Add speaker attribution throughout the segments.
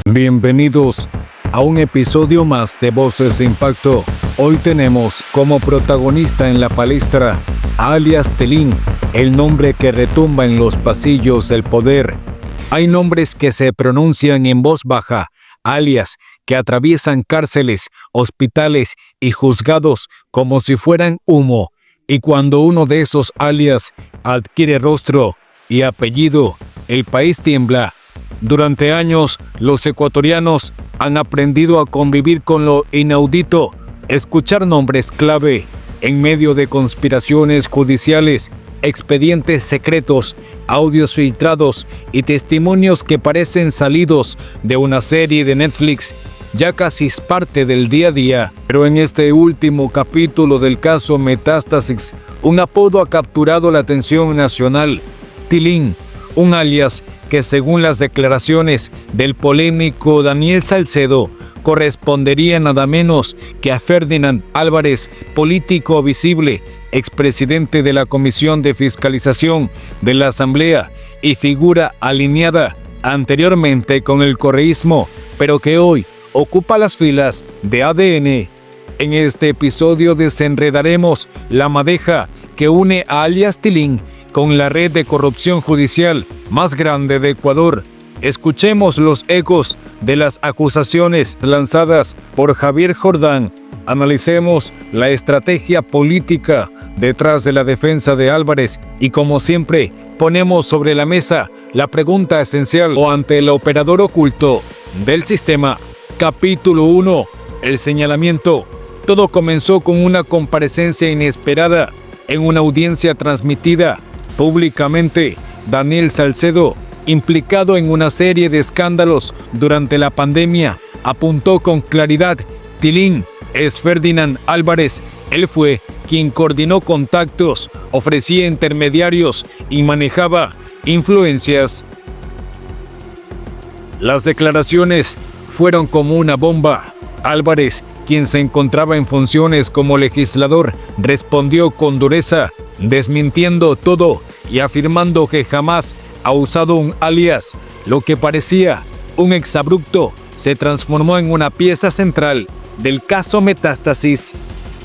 Speaker 1: Bienvenidos a un episodio más de Voces de Impacto. Hoy tenemos como protagonista en la palestra a alias Telín, el nombre que retumba en los pasillos del poder. Hay nombres que se pronuncian en voz baja, alias que atraviesan cárceles, hospitales y juzgados como si fueran humo. Y cuando uno de esos alias adquiere rostro y apellido, el país tiembla. Durante años, los ecuatorianos han aprendido a convivir con lo inaudito, escuchar nombres clave en medio de conspiraciones judiciales, expedientes secretos, audios filtrados y testimonios que parecen salidos de una serie de Netflix. Ya casi es parte del día a día, pero en este último capítulo del caso Metástasis, un apodo ha capturado la atención nacional: Tilín, un alias que, según las declaraciones del polémico Daniel Salcedo, correspondería nada menos que a Ferdinand Álvarez, político visible, expresidente de la Comisión de Fiscalización de la Asamblea y figura alineada anteriormente con el correísmo, pero que hoy ocupa las filas de ADN. En este episodio desenredaremos la madeja que une a alias Tilín con la red de corrupción judicial más grande de Ecuador. Escuchemos los ecos de las acusaciones lanzadas por Javier Jordán. Analicemos la estrategia política detrás de la defensa de Álvarez y, como siempre, ponemos sobre la mesa la pregunta esencial: o ante el operador oculto del sistema. Capítulo 1. El señalamiento. Todo comenzó con una comparecencia inesperada en una audiencia transmitida públicamente. Daniel Salcedo, implicado en una serie de escándalos durante la pandemia, apuntó con claridad: Tilín es Ferdinand Álvarez. Él fue quien coordinó contactos, ofrecía intermediarios y manejaba influencias. Las declaraciones fueron como una bomba. Álvarez, quien se encontraba en funciones como legislador, respondió con dureza, desmintiendo todo y afirmando que jamás ha usado un alias. Lo que parecía un exabrupto se transformó en una pieza central del caso Metástasis.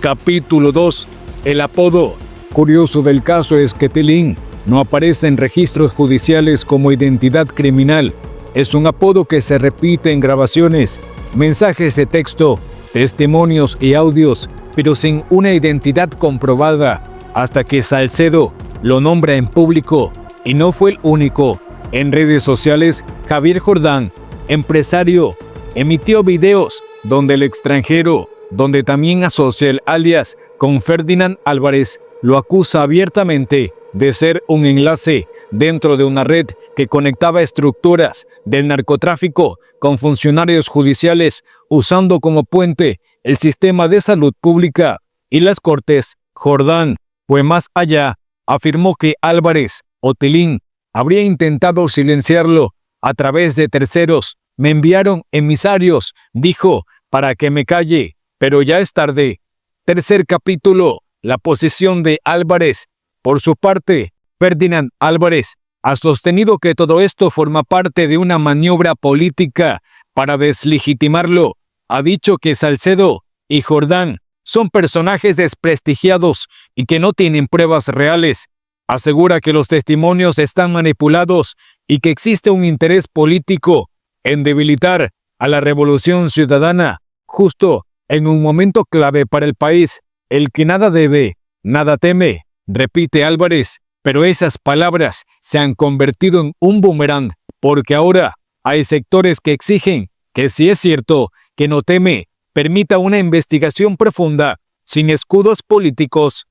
Speaker 1: Capítulo 2. El apodo. Curioso del caso es que Tilín no aparece en registros judiciales como identidad criminal. Es un apodo que se repite en grabaciones, mensajes de texto, testimonios y audios, pero sin una identidad comprobada, hasta que Salcedo lo nombra en público, y no fue el único. En redes sociales, Javier Jordán, empresario, emitió videos donde el extranjero, donde también asocia el alias con Ferdinand Álvarez, lo acusa abiertamente de ser un enlace dentro de una red que conectaba estructuras del narcotráfico con funcionarios judiciales, usando como puente el sistema de salud pública y las cortes. Jordán fue más allá. Afirmó que Álvarez o Tilín habría intentado silenciarlo a través de terceros. Me enviaron emisarios, dijo, para que me calle, pero ya es tarde. Tercer capítulo. La posición de Álvarez. Por su parte, Ferdinand Álvarez ha sostenido que todo esto forma parte de una maniobra política para deslegitimarlo. Ha dicho que Salcedo y Jordán son personajes desprestigiados y que no tienen pruebas reales. Asegura que los testimonios están manipulados y que existe un interés político en debilitar a la revolución ciudadana, justo en un momento clave para el país. El que nada debe, nada teme, repite Álvarez, pero esas palabras se han convertido en un boomerang, porque ahora hay sectores que exigen que, si es cierto que no teme, permita una investigación profunda, sin escudos políticos.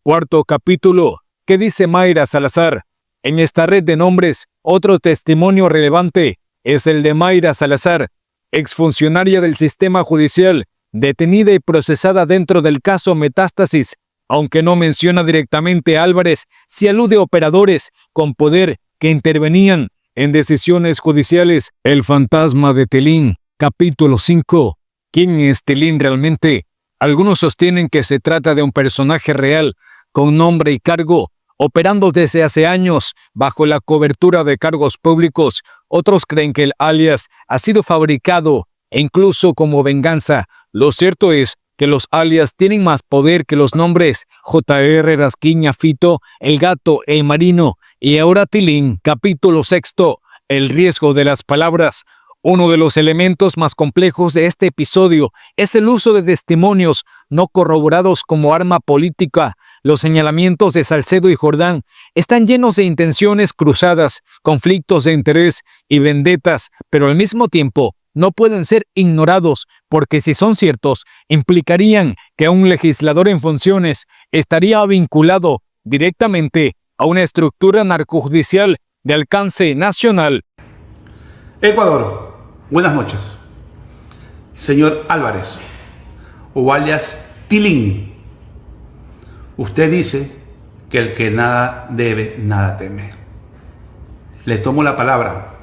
Speaker 1: Cuarto capítulo. ¿Qué dice Mayra Salazar? En esta red de nombres, otro testimonio relevante es el de Mayra Salazar, exfuncionaria del sistema judicial, detenida y procesada dentro del caso Metástasis. Aunque no menciona directamente a Álvarez, sí alude a operadores con poder que intervenían en decisiones judiciales. El fantasma de Tilín. Capítulo 5. ¿Quién es Tilín realmente? Algunos sostienen que se trata de un personaje real, con nombre y cargo, operando desde hace años bajo la cobertura de cargos públicos Otros creen que el alias ha sido fabricado e incluso como venganza. Lo cierto es que los alias tienen más poder que los nombres. J.R. Rasquiña, Fito, El Gato, El Marino y ahora Tilín. Capítulo 6. El riesgo de las palabras. Uno de los elementos más complejos de este episodio es el uso de testimonios no corroborados como arma política. Los señalamientos de Salcedo y Jordán están llenos de intenciones cruzadas, conflictos de interés y vendetas, pero al mismo tiempo no pueden ser ignorados porque si son ciertos, implicarían que un legislador en funciones estaría vinculado directamente a una estructura narcojudicial de alcance nacional.
Speaker 2: Ecuador, buenas noches. Señor Álvarez, o alias Tilín, usted dice que el que nada debe, nada teme. Le tomo la palabra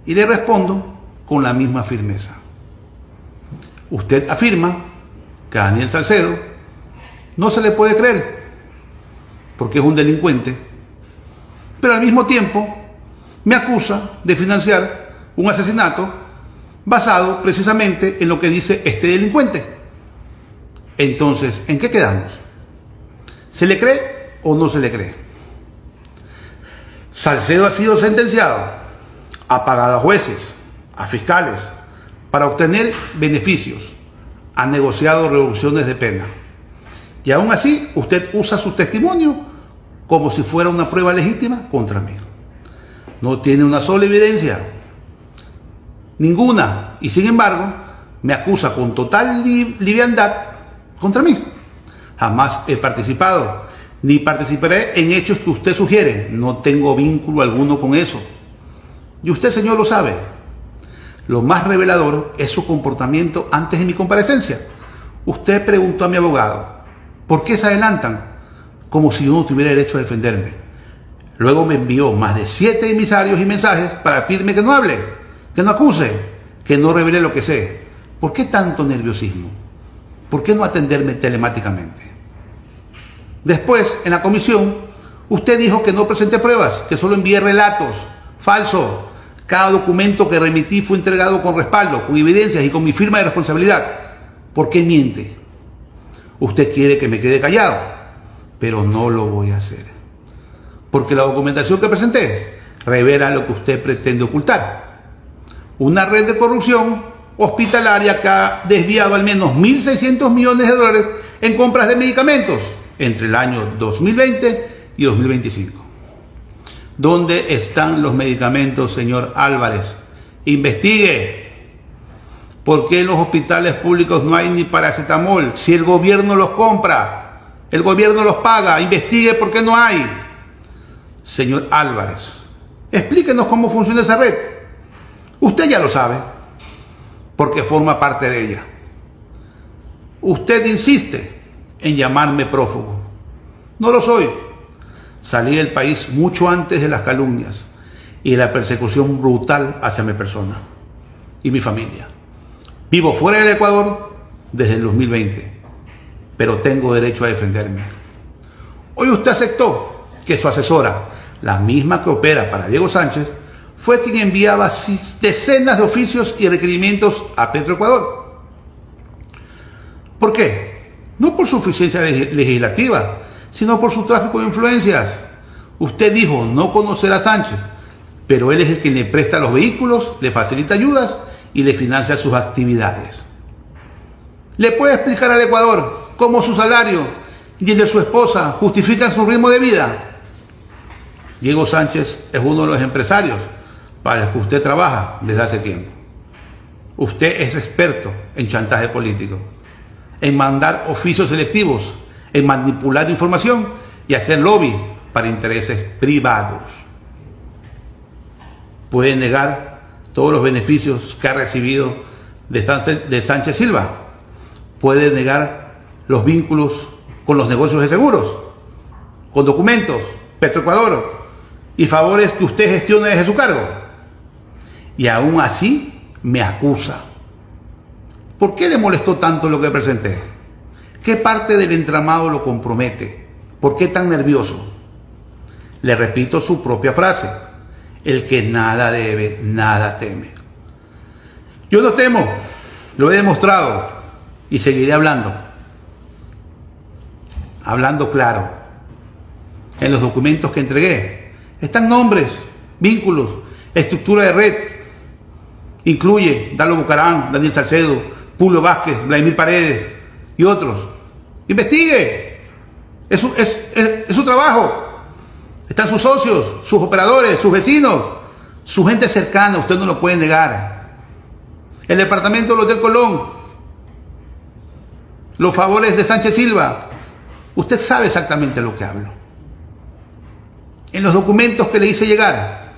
Speaker 2: y le respondo con la misma firmeza. Usted afirma que a Daniel Salcedo no se le puede creer porque es un delincuente, pero al mismo tiempo me acusa de financiar un asesinato basado precisamente en lo que dice este delincuente. Entonces, ¿en qué quedamos? ¿Se le cree o no se le cree? Salcedo ha sido sentenciado, ha pagado a jueces, a fiscales, para obtener beneficios, ha negociado reducciones de pena. Y aún así, usted usa su testimonio como si fuera una prueba legítima contra mí. No tiene una sola evidencia, ninguna, y sin embargo, me acusa con total liviandad contra mí. Jamás he participado, ni participaré en hechos que usted sugiere. No tengo vínculo alguno con eso. Y usted, señor, lo sabe. Lo más revelador es su comportamiento antes de mi comparecencia. Usted preguntó a mi abogado, ¿por qué se adelantan? Como si yo no tuviera derecho a defenderme. Luego me envió más de 7 emisarios y mensajes para pedirme que no hable, que no acuse, que no revele lo que sé. ¿Por qué tanto nerviosismo? ¿Por qué no atenderme telemáticamente? Después, en la comisión, usted dijo que no presenté pruebas, que solo envié relatos. Falso. Cada documento que remití fue entregado con respaldo, con evidencias y con mi firma de responsabilidad. ¿Por qué miente? Usted quiere que me quede callado, pero no lo voy a hacer. Porque la documentación que presenté revela lo que usted pretende ocultar. Una red de corrupción hospitalaria que ha desviado al menos 1.600 millones de dólares en compras de medicamentos entre el año 2020 y 2025. ¿Dónde están los medicamentos, señor Álvarez? Investigue. ¿Por qué en los hospitales públicos no hay ni paracetamol? Si el gobierno los compra, el gobierno los paga. Investigue por qué no hay. Señor Álvarez, explíquenos cómo funciona esa red. Usted ya lo sabe, porque forma parte de ella. Usted insiste en llamarme prófugo. No lo soy. Salí del país mucho antes de las calumnias y de la persecución brutal hacia mi persona y mi familia. Vivo fuera del Ecuador desde el 2020, pero tengo derecho a defenderme. Hoy usted aceptó que su asesora, la misma que opera para Diego Sánchez, fue quien enviaba decenas de oficios y requerimientos a Petroecuador. ¿Por qué? No por su eficiencia legislativa, sino por su tráfico de influencias. Usted dijo no conocer a Sánchez, pero él es el quien le presta los vehículos, le facilita ayudas y le financia sus actividades. ¿Le puede explicar al Ecuador cómo su salario y el de su esposa justifican su ritmo de vida? Diego Sánchez es uno de los empresarios para los que usted trabaja desde hace tiempo. Usted es experto en chantaje político, en mandar oficios selectivos, en manipular información y hacer lobby para intereses privados. Puede negar todos los beneficios que ha recibido de Sánchez Silva. Puede negar los vínculos con los negocios de seguros, con documentos, Petroecuador y favores que usted gestiona desde su cargo. Y aún así me acusa. ¿Por qué le molestó tanto lo que presenté? ¿Qué parte del entramado lo compromete? ¿Por qué tan nervioso? Le repito su propia frase. El que nada debe, nada teme. Yo no temo, lo he demostrado y seguiré hablando claro. En los documentos que entregué están nombres, vínculos, estructura de red. Incluye Darlo Bucaram, Daniel Salcedo, Pulio Vázquez, Vladimir Paredes y otros. Investigue. Es su trabajo. Están sus socios, sus operadores, sus vecinos, su gente cercana. Usted no lo puede negar. El departamento del Hotel Colón, los favores de Sánchez Silva. Usted sabe exactamente lo que hablo. En los documentos que le hice llegar,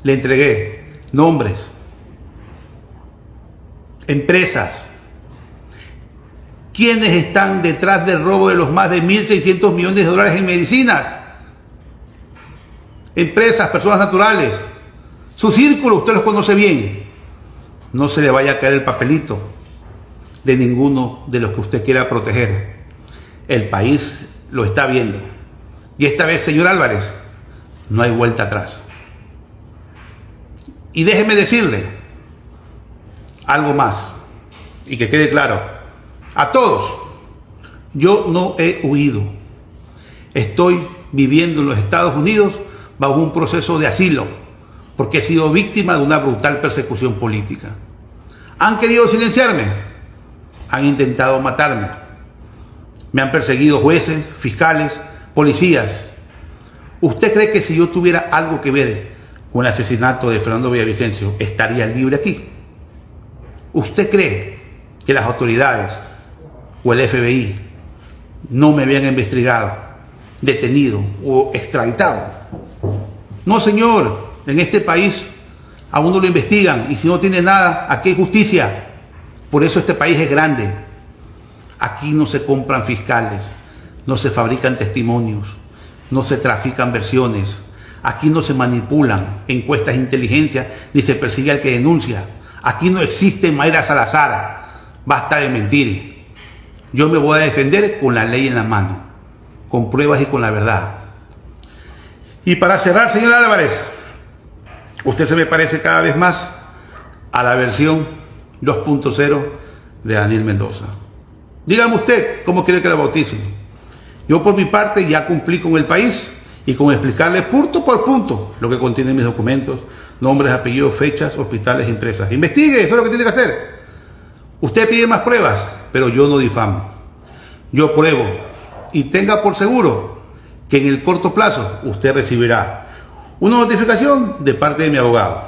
Speaker 2: le entregué nombres, empresas, quienes están detrás del robo de los más de 1.600 millones de dólares en medicinas, empresas, personas naturales, su círculo, usted los conoce bien. No se le vaya a caer el papelito de ninguno de los que usted quiera proteger. El país lo está viendo. Y esta vez, señor Álvarez, no hay vuelta atrás. Y déjeme decirle algo más, y que quede claro, a todos, yo no he huido. Estoy viviendo en los Estados Unidos bajo un proceso de asilo, porque he sido víctima de una brutal persecución política. Han querido silenciarme, han intentado matarme, me han perseguido jueces, fiscales, policías. ¿Usted cree que si yo tuviera algo que ver con el asesinato de Fernando Villavicencio, estaría libre aquí? ¿Usted cree que las autoridades o el FBI no me habían investigado, detenido o extraditado? No, señor, en este país a uno lo investigan y si no tiene nada, aquí hay justicia. Por eso este país es grande. Aquí no se compran fiscales, no se fabrican testimonios, no se trafican versiones. Aquí no se manipulan encuestas de inteligencia ni se persigue al que denuncia. Aquí no existe Mayra Salazar. Basta de mentir. Yo me voy a defender con la ley en la mano, con pruebas y con la verdad. Y para cerrar, señor Álvarez, usted se me parece cada vez más a la versión 2.0 de Daniel Mendoza. Dígame usted cómo quiere que la bauticen. Yo por mi parte ya cumplí con el país y con explicarle punto por punto lo que contienen mis documentos, nombres, apellidos, fechas, hospitales, empresas. Investigue, eso es lo que tiene que hacer. Usted pide más pruebas, pero yo no difamo. Yo pruebo y tenga por seguro que en el corto plazo usted recibirá una notificación de parte de mi abogado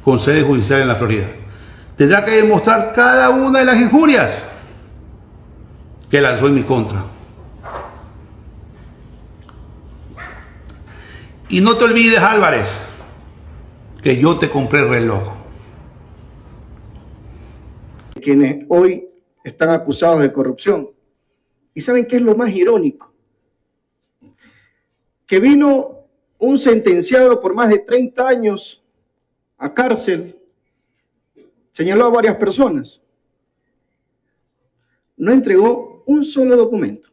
Speaker 2: con sede judicial en la Florida. Tendrá que demostrar cada una de las injurias que lanzó en mi contra. Y no te olvides, Álvarez, que yo te compré el reloj.
Speaker 3: Quienes hoy están acusados de corrupción. ¿Y saben qué es lo más irónico? Que vino un sentenciado por más de 30 años a cárcel, señaló a varias personas, no entregó un solo documento.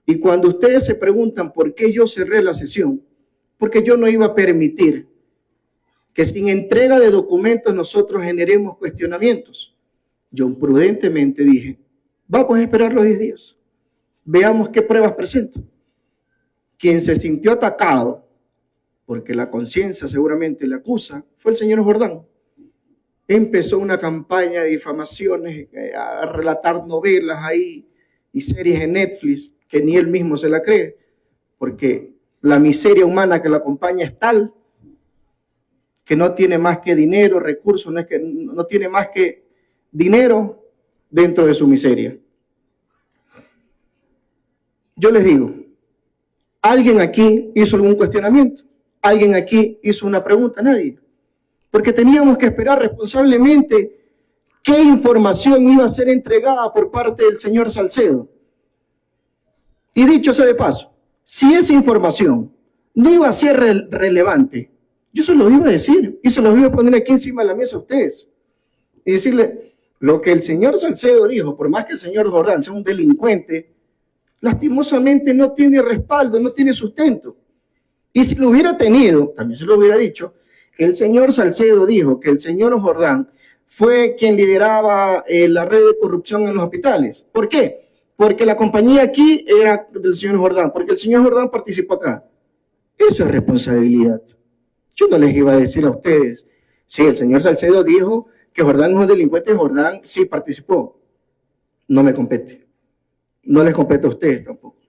Speaker 3: Y cuando ustedes se preguntan por qué yo cerré la sesión, porque yo no iba a permitir que sin entrega de documentos nosotros generemos cuestionamientos. Yo prudentemente dije, vamos a esperar los 10 días, veamos qué pruebas presento. Quien se sintió atacado, porque la conciencia seguramente le acusa, fue el señor Jordán. Empezó una campaña de difamaciones, a relatar novelas ahí y series en Netflix que ni él mismo se la cree, porque la miseria humana que lo acompaña es tal que no tiene más que dinero, recursos, no tiene más que dinero dentro de su miseria. Yo les digo, ¿alguien aquí hizo algún cuestionamiento? ¿Alguien aquí hizo una pregunta? Nadie. Porque teníamos que esperar responsablemente qué información iba a ser entregada por parte del señor Salcedo. Y dicho sea de paso, si esa información no iba a ser relevante, yo se lo iba a decir y se los iba a poner aquí encima de la mesa a ustedes. Y decirle, lo que el señor Salcedo dijo, por más que el señor Jordán sea un delincuente, lastimosamente no tiene respaldo, no tiene sustento. Y si lo hubiera tenido, también se lo hubiera dicho, que el señor Salcedo dijo que el señor Jordán fue quien lideraba la red de corrupción en los hospitales. ¿Por qué? Porque la compañía aquí era del señor Jordán, porque el señor Jordán participó acá. Eso es responsabilidad. Yo no les iba a decir a ustedes, sí, el señor Salcedo dijo que Jordán no es un delincuente, Jordán sí participó. No me compete. No les compete a ustedes tampoco.